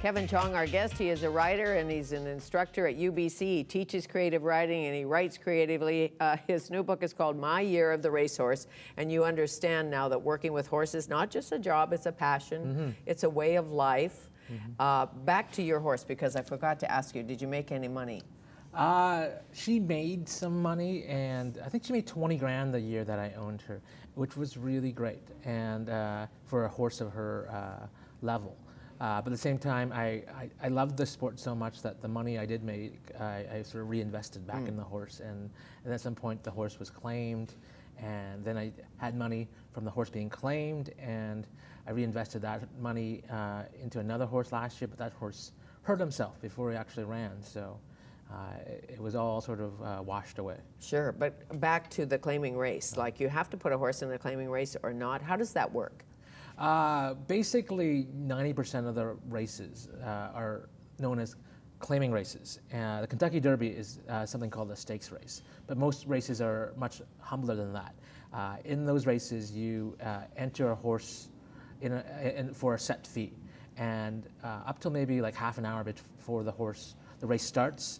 Kevin Chong, our guest. He is a writer and he's an instructor at UBC. He teaches creative writing and he writes creatively. His new book is called My Year of the Racehorse. And you understand now that working with horses, not just a job, it's a passion. It's a way of life. Back to your horse, because I forgot to ask you, did you make any money? She made some money, and I think she made 20 grand the year that I owned her, which was really great, and for a horse of her level. But at the same time, I loved the sport so much that the money I did make, I sort of reinvested back in the horse, and at some point the horse was claimed, and then I had money from the horse being claimed, and I reinvested that money into another horse last year, but that horse hurt himself before he actually ran, so it was all sort of washed away. Sure, but back to the claiming race, like you have to put a horse in a claiming race or not. How does that work? Basically, 90% of the races are known as claiming races. The Kentucky Derby is something called a stakes race, but most races are much humbler than that. In those races, you enter a horse for a set fee, and up till maybe like half an hour before the race starts,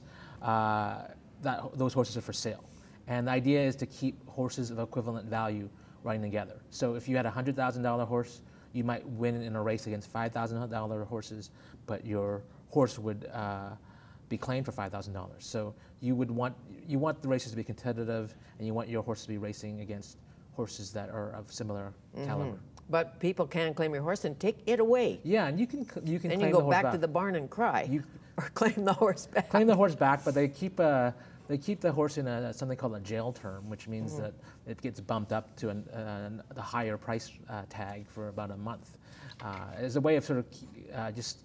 those horses are for sale. And the idea is to keep horses of equivalent value running together. So if you had a $100,000 horse, you might win in a race against $5,000 horses, but your horse would be claimed for $5,000. So you want the races to be competitive, and you want your horse to be racing against horses that are of similar caliber. But people can claim your horse and take it away. Yeah, and you can claim the horse back. And you go back to the barn and cry, or claim the horse back. Claim the horse back, but they keep the horse in something called a jail term, which means that it gets bumped up to the higher price tag for about a month. As a way of sort of just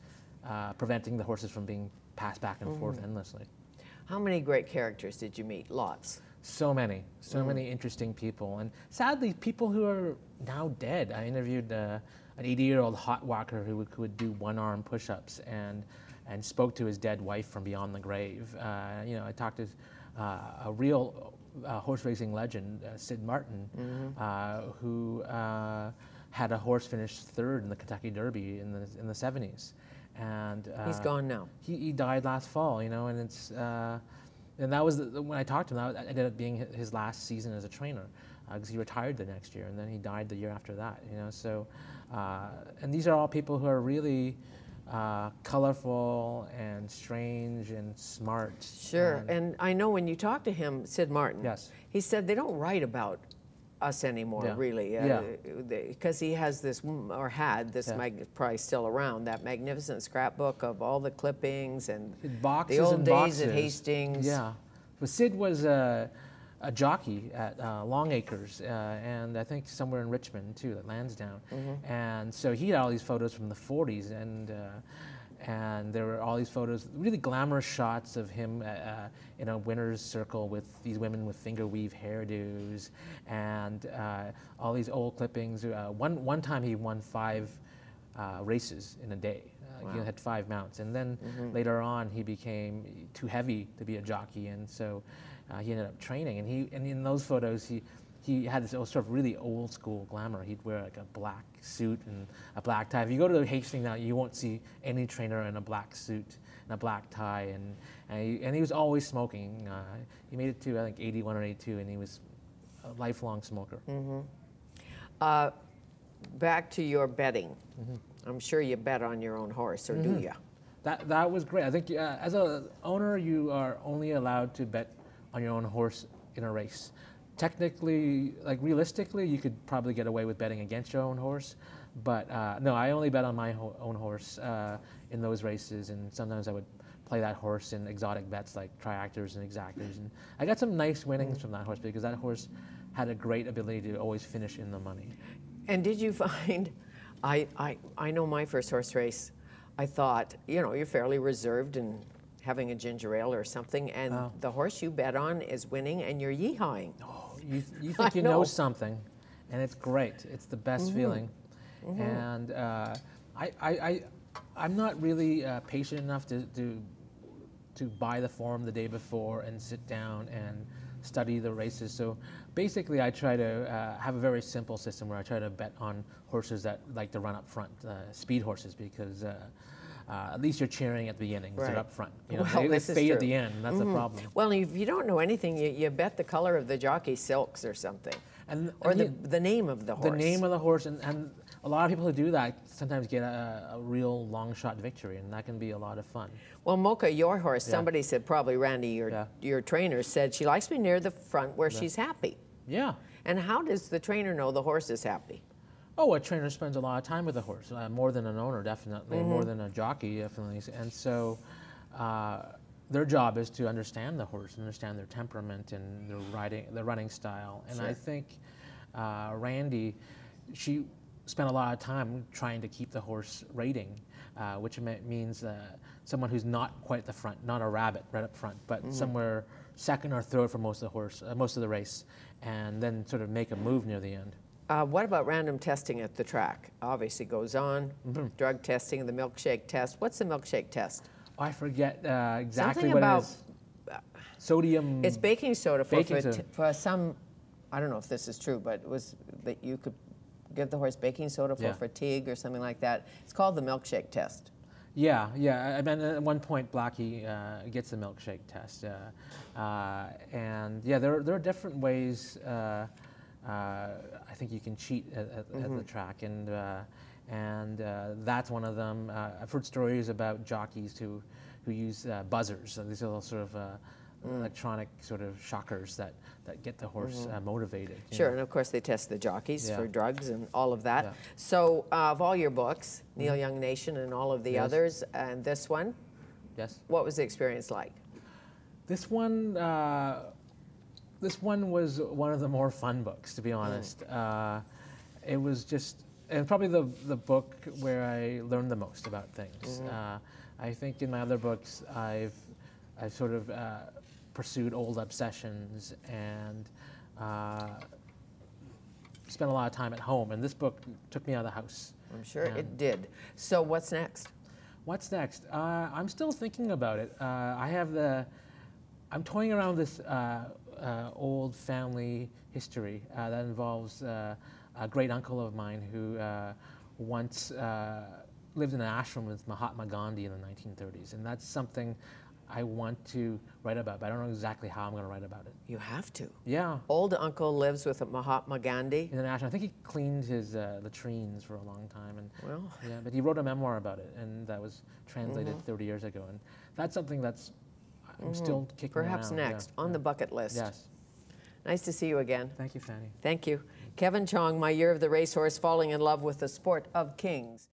preventing the horses from being passed back and forth endlessly. How many great characters did you meet? Lots. So many interesting people, and sadly, people who are now dead. I interviewed an 80-year-old hot walker who would do one-arm push-ups and spoke to his dead wife from beyond the grave. You know, I talked to a real horse racing legend, Sid Martin, who had a horse finish third in the Kentucky Derby in the 70s, and he's gone now. He died last fall, you know, and it's. And that was when I talked to him. That ended up being his last season as a trainer, because he retired the next year, and then he died the year after that. You know, so and these are all people who are really colorful and strange and smart. Sure, and I know when you talked to him, Sid Martin. Yes. He said they don't write about us anymore, really, because he has this, or had this, probably still around, that magnificent scrapbook of all the clippings and boxes the old and days boxes. at Hastings. Yeah, but Sid was a jockey at Long Acres, and I think somewhere in Richmond too, at Lansdowne. And so he had all these photos from the 40s, and there were all these photos, really glamorous shots of him in a winner's circle with these women with finger weave hairdos, and all these old clippings. One time he won 5 races in a day. He had 5 mounts, and then later on he became too heavy to be a jockey, and so he ended up training. And in those photos he had this sort of really old school glamour. He'd wear like a black suit and a black tie. If you go to Hastings now, you won't see any trainer in a black suit and a black tie. And he was always smoking. He made it to I think 81 or 82, and he was a lifelong smoker. Back to your betting. I'm sure you bet on your own horse, or do you? That was great. I think as an owner, you are only allowed to bet on your own horse in a race. Technically, like realistically, you could probably get away with betting against your own horse, but no, I only bet on my own horse in those races, and sometimes I would play that horse in exotic bets like triactors and exactors, and I got some nice winnings from that horse because that horse had a great ability to always finish in the money. And did you find, I know my first horse race, I thought, you know, you're fairly reserved and having a ginger ale or something, and the horse you bet on is winning, and you're yeehawing. Oh, you think you know something, and it's great. It's the best feeling. And I'm not really patient enough to buy the form the day before and sit down and study the races. So basically I try to have a very simple system where I try to bet on horses that like to run up front, speed horses, because at least you're cheering at the beginning instead of up front. You know, Well, they this is fade true. at the end. That's the problem. Well, if you don't know anything, you bet the color of the jockey silks or something. Or the name of the horse. The name of the horse, and a lot of people who do that sometimes get a real long shot victory, and that can be a lot of fun. Well, Mocha, your horse, somebody said, probably Randy, your trainer, said she likes me near the front where she's happy. Yeah. And how does the trainer know the horse is happy? Oh, a trainer spends a lot of time with the horse, more than an owner, definitely, more than a jockey, definitely. And so their job is to understand the horse, understand their temperament and their running style. And I think Randy, she spent a lot of time trying to keep the horse rating, which means someone who's not quite at the front, not a rabbit right up front, but somewhere second or third for most of the race, and then sort of make a move near the end. What about random testing at the track? Obviously goes on. Drug testing, the milkshake test. What's the milkshake test? Oh, I forget exactly Something what about, it is. Sodium. It's baking soda for some, I don't know if this is true, but it was that you could give the horse baking soda for fatigue or something like that. It's called the milkshake test. Yeah. I mean, at one point, Blackie gets the milkshake test. And yeah, there are different ways I think you can cheat at the track, and that's one of them. I've heard stories about jockeys who use buzzers. So these are sort of electronic sort of shockers that get the horse motivated. Sure, and of course they test the jockeys for drugs and all of that. So of all your books, Neil Young Nation and all of the others, and this one, what was the experience like? This one was one of the more fun books, to be honest. It was just, and probably the book where I learned the most about things. I think in my other books, I've sort of pursued old obsessions and spent a lot of time at home. And this book took me out of the house. I'm sure it did. So what's next? What's next? I'm still thinking about it. I'm toying around this old family history that involves a great uncle of mine who once lived in an ashram with Mahatma Gandhi in the 1930s, and that's something I want to write about, but I don't know exactly how I'm going to write about it. You have to. Yeah. Old uncle lives with Mahatma Gandhi. In an ashram. I think he cleaned his latrines for a long time, and but he wrote a memoir about it, and that was translated 30 years ago, and that's something that's I'm still kicking Perhaps around. next on the bucket list. Yes. Nice to see you again. Thank you, Fanny. Thank you. Kevin Chong, My Year of the Racehorse, Falling in Love with the Sport of Kings.